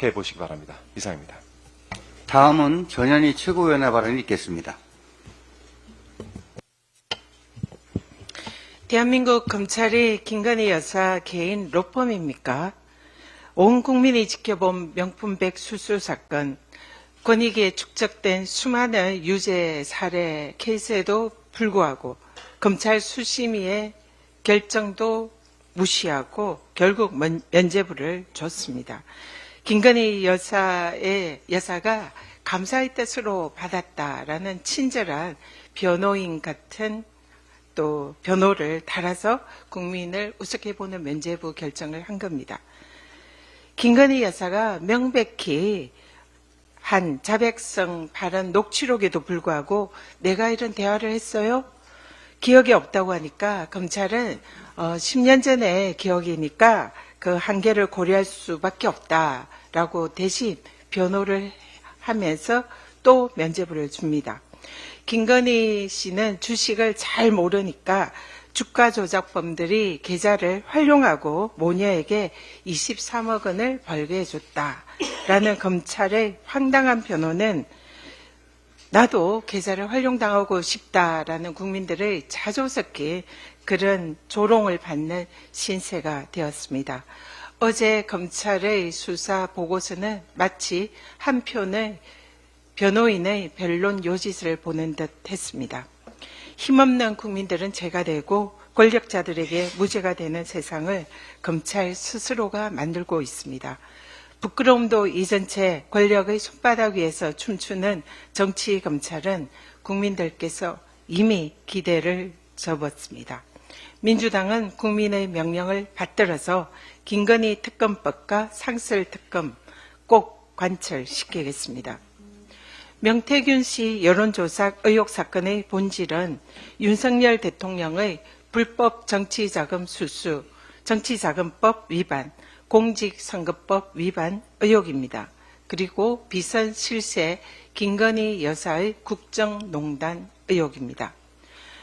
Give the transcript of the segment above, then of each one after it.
해 보시기 바랍니다. 이상입니다. 다음은 전현희 최고위원의 발언이 있겠습니다. 대한민국 검찰이 김건희 여사 개인 로펌입니까? 온 국민이 지켜본 명품백 수수 사건, 권익위에 축적된 수많은 유죄 사례 케이스에도 불구하고 검찰 수심위의 결정도 무시하고 결국 면죄부를 줬습니다. 김건희 여사가 감사의 뜻으로 받았다라는 친절한 변호인 같은 또 변호를 달아서 국민을 우습게 보는 면죄부 결정을 한 겁니다. 김건희 여사가 명백히 한 자백성 발언 녹취록에도 불구하고 내가 이런 대화를 했어요? 기억이 없다고 하니까 검찰은 10년 전의 기억이니까 그 한계를 고려할 수밖에 없다라고 대신 변호를 하면서 또 면죄부를 줍니다. 김건희 씨는 주식을 잘 모르니까 주가 조작범들이 계좌를 활용하고 모녀에게 23억 원을 벌게 해줬다라는 검찰의 황당한 변호는 나도 계좌를 활용당하고 싶다라는 국민들의 자조 섞인 그런 조롱을 받는 신세가 되었습니다. 어제 검찰의 수사 보고서는 마치 한 편의 변호인의 변론 요지서를 보는 듯 했습니다. 힘없는 국민들은 죄가 되고 권력자들에게 무죄가 되는 세상을 검찰 스스로가 만들고 있습니다. 부끄러움도 잊은 채 권력의 손바닥 위에서 춤추는 정치 검찰은 국민들께서 이미 기대를 접었습니다. 민주당은 국민의 명령을 받들어서 김건희 특검법과 상설 특검 꼭 관철시키겠습니다. 명태균 씨 여론조사 의혹 사건의 본질은 윤석열 대통령의 불법 정치자금 수수, 정치자금법 위반, 공직선거법 위반 의혹입니다. 그리고 비선 실세 김건희 여사의 국정농단 의혹입니다.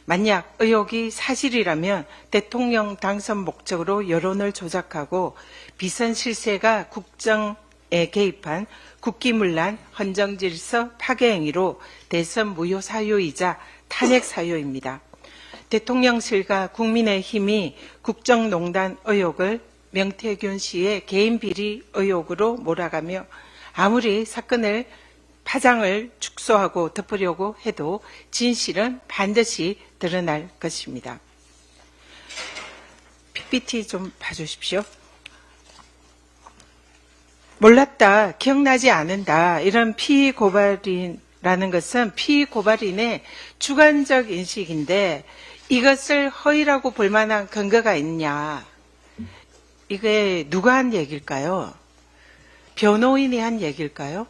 만약 의혹이 사실이라면 대통령 당선 목적으로 여론을 조작하고 비선 실세가 국정에 개입한 국기문란 헌정질서 파괴 행위로 대선 무효 사유이자 탄핵 사유입니다. 대통령실과 국민의힘이 국정농단 의혹을 명태균 씨의 개인 비리 의혹으로 몰아가며 아무리 사건을 파장을 축소하고 덮으려고 해도 진실은 반드시 드러날 것입니다. PPT 좀 봐주십시오. 몰랐다, 기억나지 않는다 이런 피고발인이라는 것은 피고발인의 주관적 인식인데 이것을 허위라고 볼 만한 근거가 있냐. 이게 누가 한 얘기일까요? 변호인이 한 얘기일까요?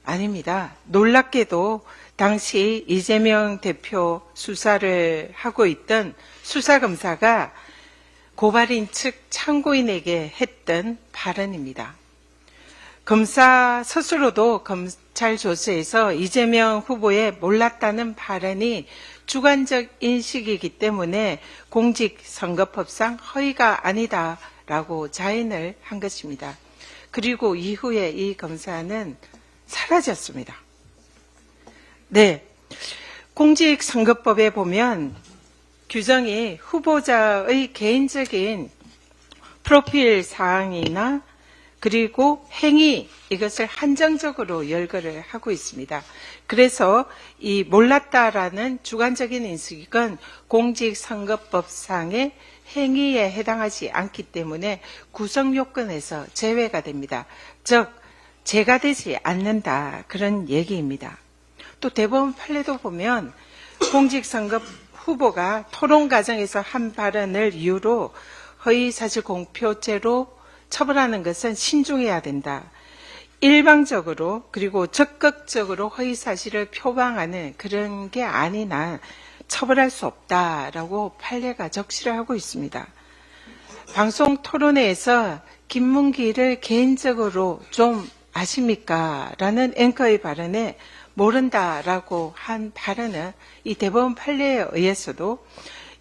아닙니다. 놀랍게도 당시 이재명 대표 수사를 하고 있던 수사검사가 고발인 측 참고인에게 했던 발언입니다. 검사 스스로도 검찰 조사에서 이재명 후보의 몰랐다는 발언이 주관적 인식이기 때문에 공직선거법상 허위가 아니다라고 자인을 한 것입니다. 그리고 이후에 이 검사는 사라졌습니다. 네, 공직선거법에 보면 규정이 후보자의 개인적인 프로필 사항이나 그리고 행위 이것을 한정적으로 열거를 하고 있습니다. 그래서 이 몰랐다라는 주관적인 인식은 공직선거법상의 행위에 해당하지 않기 때문에 구성요건에서 제외가 됩니다. 즉 죄가 되지 않는다 그런 얘기입니다. 또 대법원 판례도 보면 공직선거 후보가 토론 과정에서 한 발언을 이유로 허위사실 공표죄로 처벌하는 것은 신중해야 된다. 일방적으로 그리고 적극적으로 허위사실을 표방하는 그런 게 아닌 한 처벌할 수 없다라고 판례가 적시를 하고 있습니다. 방송 토론회에서 김문기를 개인적으로 좀 아십니까? 라는 앵커의 발언에 모른다라고 한 발언은 이 대법원 판례에 의해서도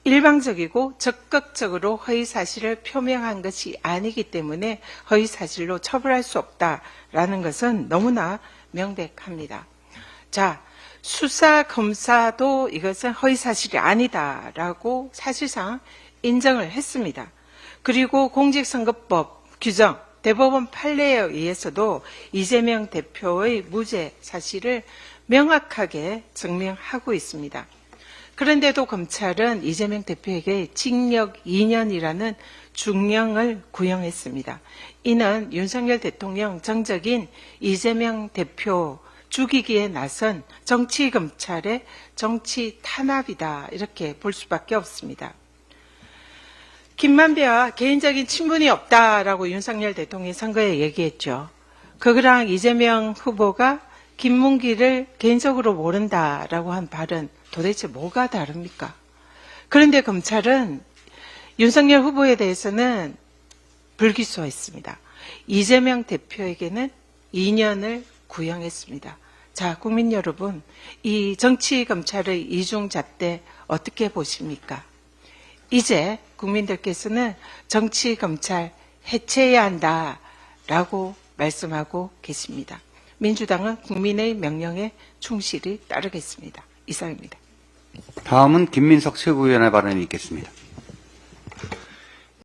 일방적이고 적극적으로 허위 사실을 표명한 것이 아니기 때문에 허위 사실로 처벌할 수 없다라는 것은 너무나 명백합니다. 자, 수사 검사도 이것은 허위 사실이 아니다라고 사실상 인정을 했습니다. 그리고 공직선거법 규정, 대법원 판례에 의해서도 이재명 대표의 무죄 사실을 명확하게 증명하고 있습니다. 그런데도 검찰은 이재명 대표에게 징역 2년이라는 중형을 구형했습니다. 이는 윤석열 대통령 정적인 이재명 대표 죽이기에 나선 정치검찰의 정치 탄압이다 이렇게 볼 수밖에 없습니다. 김만배와 개인적인 친분이 없다라고 윤석열 대통령이 선거에 얘기했죠. 그거랑 이재명 후보가 김문기를 개인적으로 모른다라고 한 발언 도대체 뭐가 다릅니까? 그런데 검찰은 윤석열 후보에 대해서는 불기소했습니다. 이재명 대표에게는 2년을 구형했습니다. 자, 국민 여러분, 이 정치검찰의 이중잣대 어떻게 보십니까? 이제 국민들께서는 정치검찰 해체해야 한다라고 말씀하고 계십니다. 민주당은 국민의 명령에 충실히 따르겠습니다. 이상입니다. 다음은 김민석 최고위원의 발언이 있겠습니다.